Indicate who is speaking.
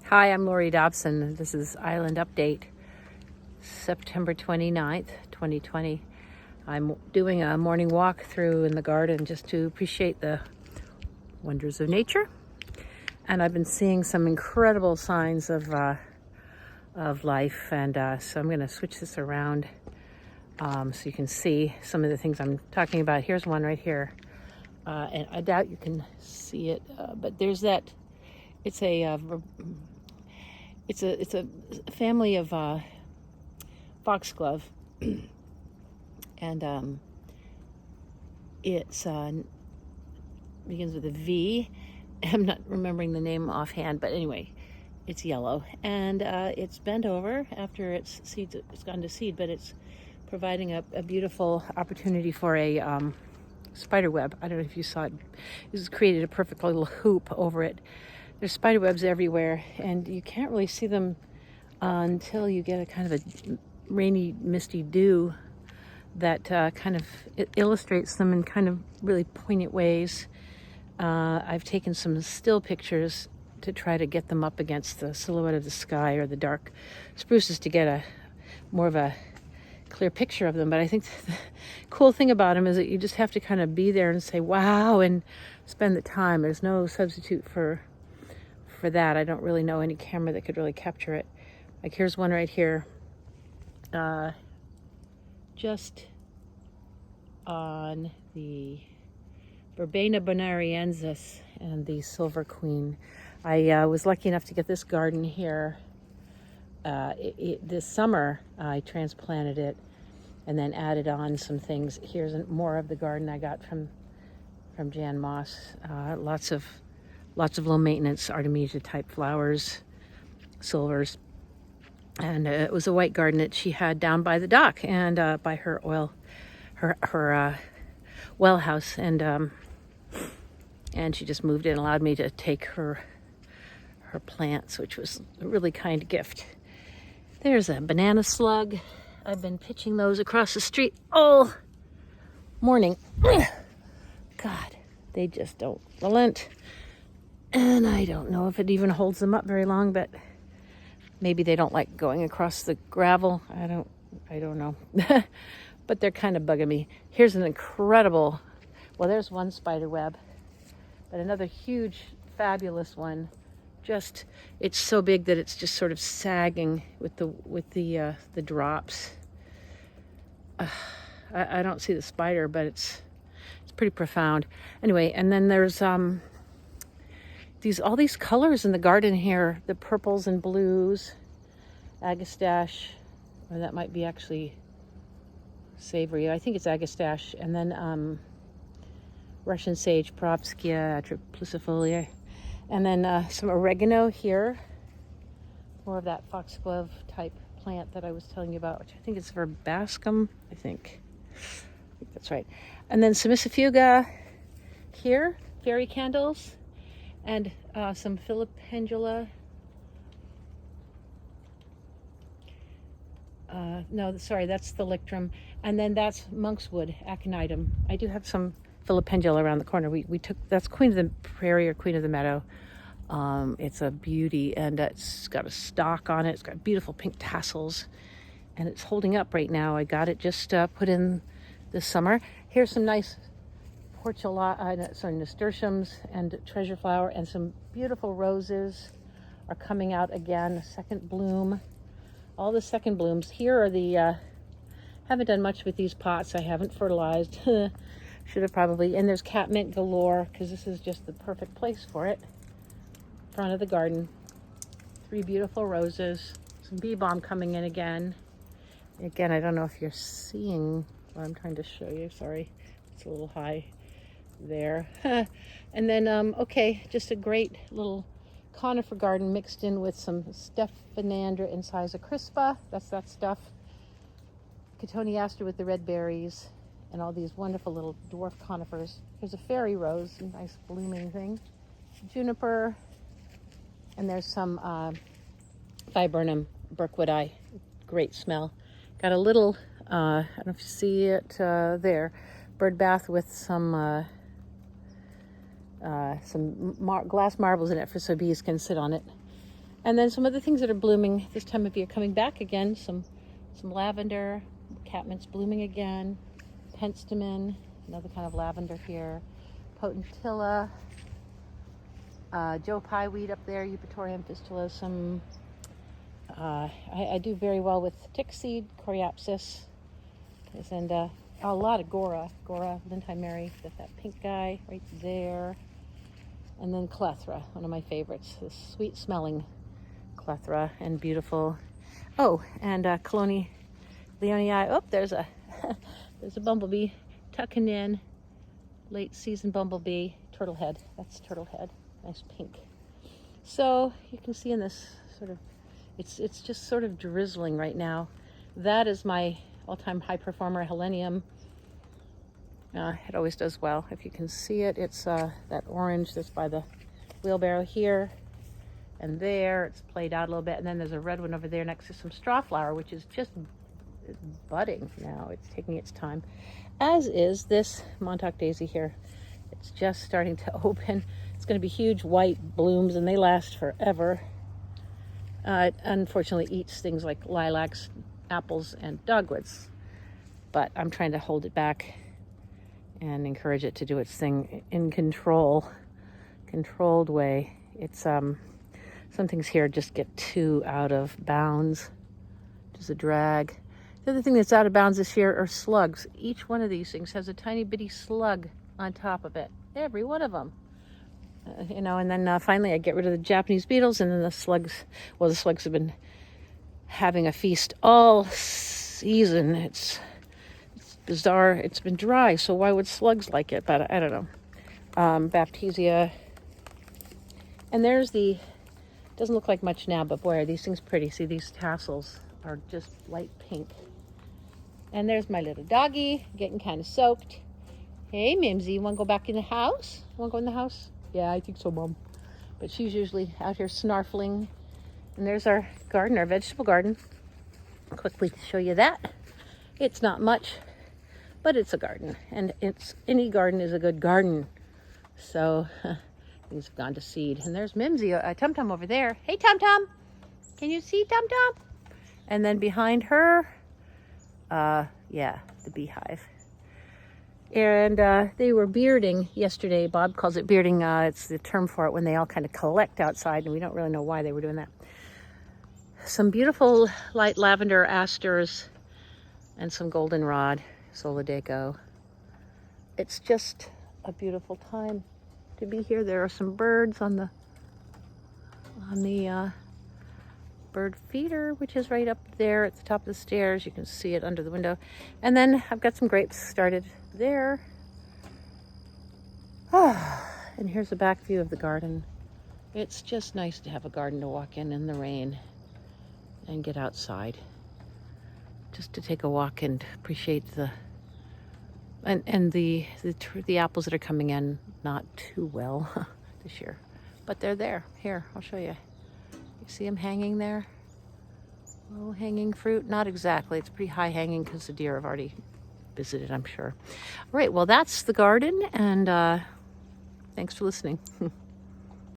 Speaker 1: Hi, I'm Lori Dobson. This is Island Update, September 29th, 2020. I'm doing a morning walk through in the garden just to appreciate the wonders of nature. And I've been seeing some incredible signs of life. And so I'm going to switch this around so you can see some of the things I'm talking about. Here's one right here. And I doubt you can see it, but there's that. It's a family of foxglove, and it's begins with a V. I'm not remembering the name offhand, but anyway, it's yellow, and it's bent over after its seeds. It's gone to seed, but it's providing a beautiful opportunity for a spider web. I don't know if you saw it. It's created a perfect little hoop over it. There's spider webs everywhere, and you can't really see them until you get a kind of a rainy, misty dew that kind of illustrates them in kind of really poignant ways. I've taken some still pictures to try to get them up against the silhouette of the sky or the dark spruces to get a more of a clear picture of them. But I think the cool thing about them is that you just have to kind of be there and say, wow, and spend the time. There's no substitute for that. I don't really know any camera that could really capture it. Like here's one right here, just on the Verbena bonariensis and the silver queen. I was lucky enough to get this garden here this summer. I transplanted it and then added on some things. Here's more of the garden I got from Jan Moss. Lots of low maintenance Artemisia type flowers, silvers. And it was a white garden that she had down by the dock and by her well house. And she just moved in and allowed me to take her plants, which was a really kind gift. There's a banana slug. I've been pitching those across the street all morning. God, they just don't relent. And I don't know if it even holds them up very long, but maybe they don't like going across the gravel. I don't know. But they're kind of bugging me. Here's an incredible, well, there's one spider web, but another huge, fabulous one. Just, it's so big that it's just sort of sagging with the drops. I don't see the spider, but it's pretty profound. Anyway, and then there's all these colors in the garden here, the purples and blues, agastache, or that might be actually savory. I think it's agastache, and then Russian sage, Perovskia triplycifolia, and then some oregano here, more of that foxglove type plant that I was telling you about, which I think is verbascum, I think that's right. And then Semicifuga here, fairy candles, and some Philipendula. No, sorry, that's the Lictrum. And then that's monkswood, aconitum. I do have some Philipendula around the corner. We took, that's Queen of the Prairie or Queen of the Meadow. It's a beauty, and it's got a stalk on it. It's got beautiful pink tassels, and it's holding up right now. I got it just put in this summer. Here's some nice nasturtiums and treasure flower, and some beautiful roses are coming out again. Second bloom, all the second blooms. Here are the, haven't done much with these pots. I haven't fertilized. Should have probably. And there's catmint galore, because this is just the perfect place for it. Front of the garden. 3 beautiful roses. Some bee balm coming in again. Again, I don't know if you're seeing what I'm trying to show you. Sorry, it's a little high there. And then, okay, just a great little conifer garden mixed in with some Stephanandra incisa crispa. That's that stuff. Cotoneaster with the red berries, and all these wonderful little dwarf conifers. Here's a fairy rose, a nice blooming thing. Juniper, and there's some viburnum Burkwoodii, great smell. Got a little, I don't know if you see it there, bird bath with some glass marbles in it so bees can sit on it. And then some other things that are blooming this time of year coming back again. Some lavender, catmint's blooming again. Penstemon, another kind of lavender here. Potentilla, Joe Pye weed up there, Eupatorium fistula. Some I do very well with tick seed, Coreopsis, and a lot of Gora, Linti Mary, that pink guy right there. And then Clethra, one of my favorites, the sweet smelling Clethra, and beautiful. Oh, and Colonie Leonii. Oh, there's a bumblebee tucking in, late season bumblebee, turtlehead. That's turtlehead, nice pink. So you can see in this sort of, it's just sort of drizzling right now. That is my all-time high performer, Helenium. It always does well. If you can see it, it's that orange that's by the wheelbarrow here and there. It's played out a little bit, and then there's a red one over there next to some strawflower, which is just budding now. It's taking its time, as is this Montauk daisy here. It's just starting to open. It's going to be huge white blooms, and they last forever. It unfortunately eats things like lilacs, apples, and dogwoods, but I'm trying to hold it back and encourage it to do its thing in controlled way. It's some things here just get too out of bounds, just a drag. The other thing that's out of bounds this year are slugs. Each one of these things has a tiny bitty slug on top of it, every one of them. And then finally I get rid of the Japanese beetles, and then the slugs have been having a feast all season. It's bizarre. It's been dry, so why would slugs like it? But I don't know. Baptisia. And there's doesn't look like much now, but boy, are these things pretty. See, these tassels are just light pink. And there's my little doggy getting kind of soaked. Hey, Mimsy, you want to go back in the house? Want to go in the house? Yeah, I think so, Mom. But she's usually out here snarfling. And there's our garden, our vegetable garden. I'll quickly show you that. It's not much, but it's a garden, and any garden is a good garden. So things have gone to seed. And there's Mimsy, Tum Tum over there. Hey, Tum Tum, can you see Tum Tum? And then behind her, yeah, the beehive. And they were bearding yesterday. Bob calls it bearding. It's the term for it when they all kind of collect outside, and we don't really know why they were doing that. Some beautiful light lavender asters and some goldenrod, solidago. It's just a beautiful time to be here. There are some birds on the bird feeder, which is right up there at the top of the stairs. You can see it under the window. And then I've got some grapes started there. And here's a back view of the garden. It's just nice to have a garden to walk in the rain and get outside, just to take a walk and appreciate the apples that are coming in not too well this year, but they're there. Here, I'll show you. You see them hanging there? Low hanging fruit? Not exactly. It's pretty high hanging because the deer have already visited, I'm sure. All right, well, that's the garden, and thanks for listening.